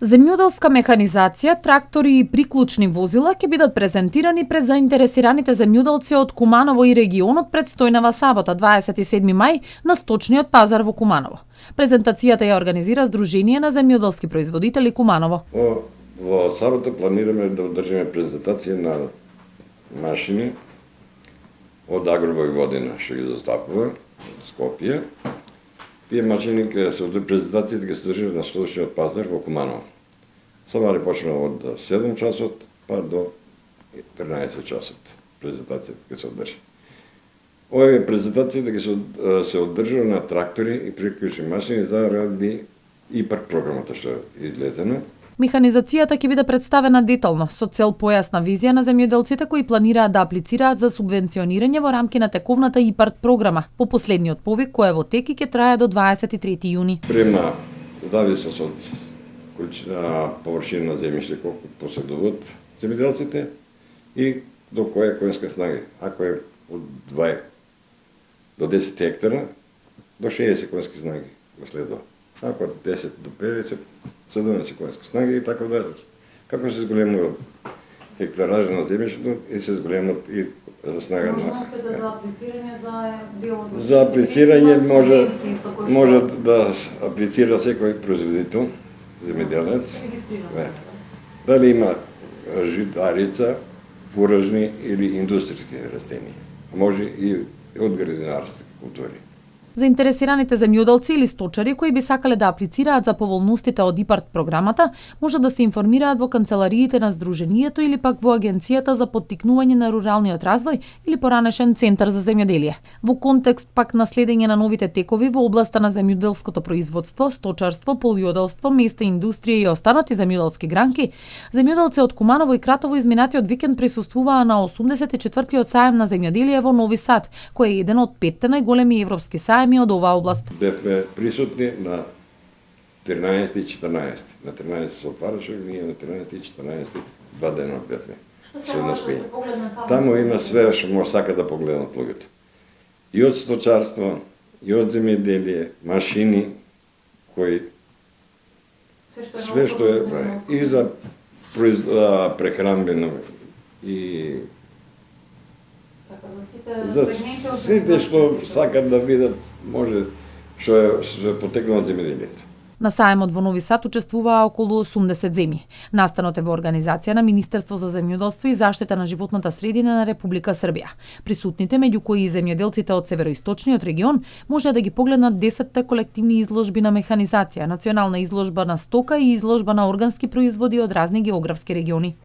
Земјоделска механизација, трактори и приклучни возила ќе бидат презентирани пред заинтересираните земјоделци од Куманово и регионот предстојнава сабота 27 мај на сточниот пазар во Куманово. Презентацијата ја организира Сдружение на земјоделски производители Куманово. Во сабота планираме да одржиме презентација на машини од Агровојводина што ги застапува Скопје. Тие машини ќе се од презентацијата ќе се одржи на сточниот пазар во Куманово. Сабаре почнува од 7 часот па до 13 часот. Презентацијата ќе се одржи. Овие презентацијата ќе се одржува на трактори и приклучни машини за ради ИПАР програмата што е излезена. Механизацијата ќе биде представена детално со цел појасна визија на земјоделците кои планираат да аплицираат за субвенционирање во рамки на тековната ИПАР програма по последниот повик кој е во тек и ќе трае до 23 јуни. Према зависност од количина површина на земјиште колку поседуваат земјоделците и до која конска снага. Ако е од 2 до 10 хектара, до 60 конски снаги го следува. Ако од 10 до 50, 70 конски снаги и така да. Како се зголемува хектаража на земјиштето и се зголемува и снага на... Можностите за аплицирање за биологија? За аплицирање може да аплицира секој производител, земјоделец. Дали има житарица, фуражни или индустријски растенија. Може и од градинарски култури. Заинтересираните земјоделци или сточари кои би сакале да аплицираат за поволностите од ИПАРТ програмата, може да се информираат во канцелариите на Сдруженијето или пак во Агенцијата за поттикнување на руралниот развој или поранешен Центар за земјоделие. Во контекст пак на следење на новите текови во областа на земјоделското производство, сточарство, полиоделство, места индустрија и останати земјоделски гранки, земјоделци од Куманово и Кратово изминатиот викенд присуствуваа на 84-тиот саем на земјоделие во Нови Сад, кој е еден од 5 најголеми европски саеми од оваа област. Бевме присутни на 13 и 14. На 13 се отвараше, ние на 13 и 14 два дена бевме. Таму има све што може сака да погледнат луѓето. И од сточарство, и од земјоделие, машини кои све што е и за прехранбено и за сите што сакат да видат може што е потекнало од земјоделието. На саемот во Нови Сад учествуваа околу 80 земи. Настанот е во организација на Министерство за земјоделство и заштита на животната средина на Република Србија. Присутните, меѓу кои и земјоделците од североисточниот регион, може да ги погледнат 10 колективни изложби на механизација, национална изложба на стока и изложба на органски производи од разни географски региони.